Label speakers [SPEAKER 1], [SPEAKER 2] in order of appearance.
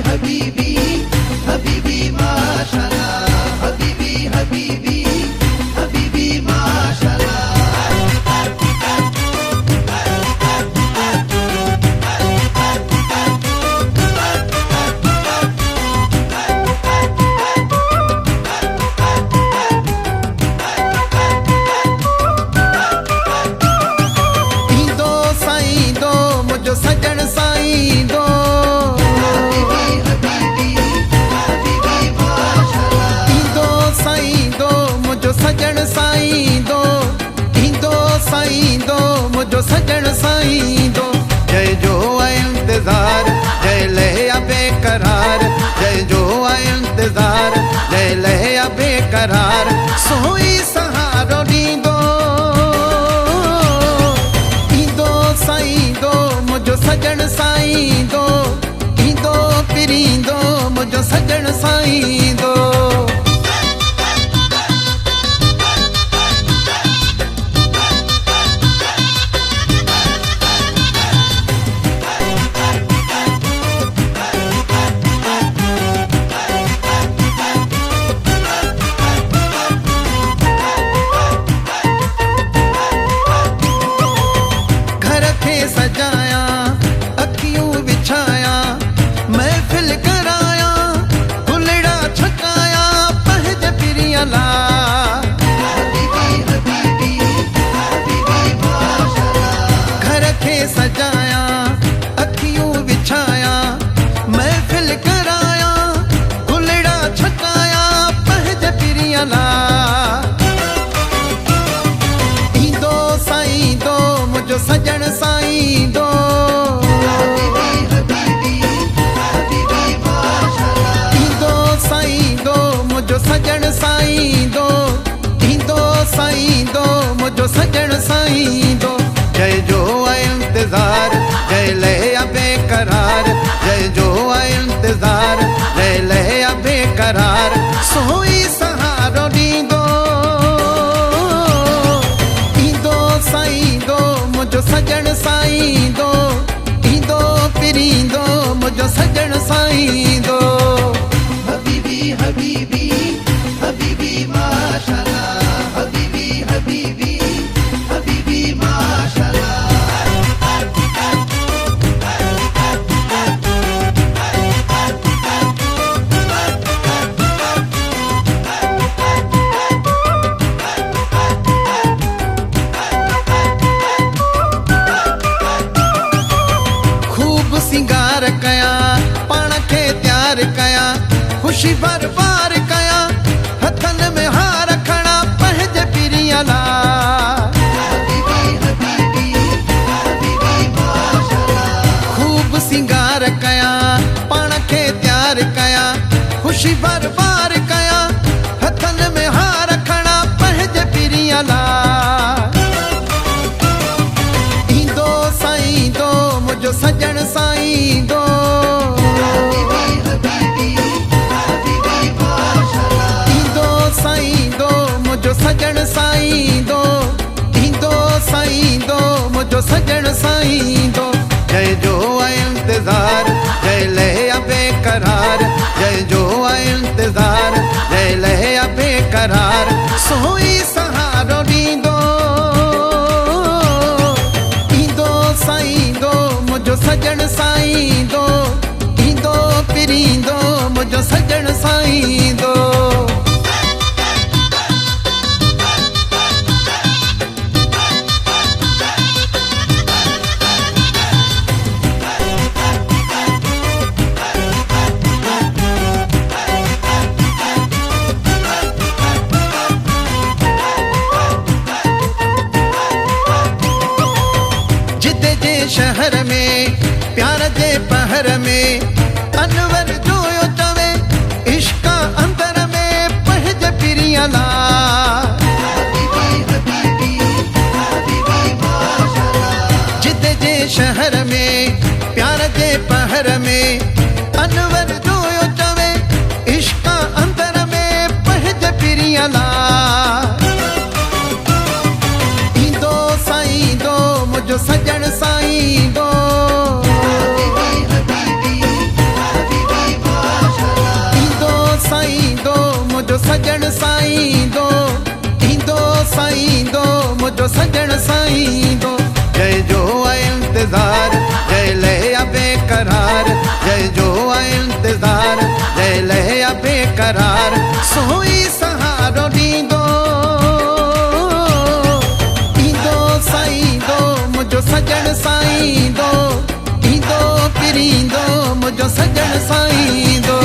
[SPEAKER 1] हबीबी हबीबी माशाल्लाह हबीबी हबीबी हबीबी माशाल्लाह
[SPEAKER 2] सजण साईं दो ईंदो साईं दो मुंहिंजो सजण साईं दो ईंदो साईं दो मुंहिंजो सजण साईं दो जय जो आहे इंतज़ार जय लहे बेकरार जय जो आहे इंतज़ार जय लहे बेकरार सोई सहारो ॾींदो ईंदो साईं दो मुंहिंजो सजण साईं दो ईंदो पिरींदो मुंहिंजो सजण साईं दो घर खे सजाया अखियूं विछाया महफ़िल कराया गुलड़ा छकाया पंहिंजे पिरीअ लाइ घर खे सजाया अखियूं विछाया महफ़िल कराया गुलड़ा छकाया पंहिंजे पिरीअ लाइ ईंदो साईं दो मुंहिंजो सजण साईं दो ईंदो साईं दो मुंहिंजो सजण साईं दो ईंदो साईं दो मुंहिंजो सजण साईं दो जय जो आहे इंतज़ार जय लहे बेकरार जय जो आहे इंतज़ार जय लहे बेकरार सोई सहारो ॾींदो ईंदो साईं दो मुंहिंजो सजण साईं दो ईंदो पिरींदो मुंहिंजो सजण साईं दो
[SPEAKER 1] हबीबी हबीबी हबीबी माशाल्लाह हबीबी हबीबी हबीबी माशाल्लाह
[SPEAKER 2] खूब सिंगार कया पाण खे तैयार कया ख़ुशी बरबार कया हथनि में हार खणा पंहिंजे पिरीअ लाइ खूब सिंगार कया पाण खे तैयार कया ख़ुशी बरबार कया हथनि में हार खणा पंहिंजे पिरीअ लाइ ईंदो साईं दो मुंहिंजो सजण साईं दो ईंदो साईं दो मुंहिंजो सजण साईं दो ईंदो साईं दो मुंहिंजो सजण साईं दो जय जो आहे इंतज़ार जय लहे बेकरार जय जो आहे इंतज़ार जय लहे बेकरार सोई सहारो ॾींदो ईंदो साईं दो मुंहिंजो सजण साईं दो ईंदो पिरींदो मुंहिंजो सजण साईं दो शहर में प्यार जे पहर सजण साईं दो ईंदो साईं दो मुंहिंजो सजण साईं दो जय जो आहे इंतज़ार जय लया बेकरार जय जो आहे इंतज़ार जय लया बेकरार सोई सहारो ॾींदो ईंदो साईं दो मुंहिंजो सजण साईं दो ईंदो पिरींदो मुंहिंजो सजण साईं दो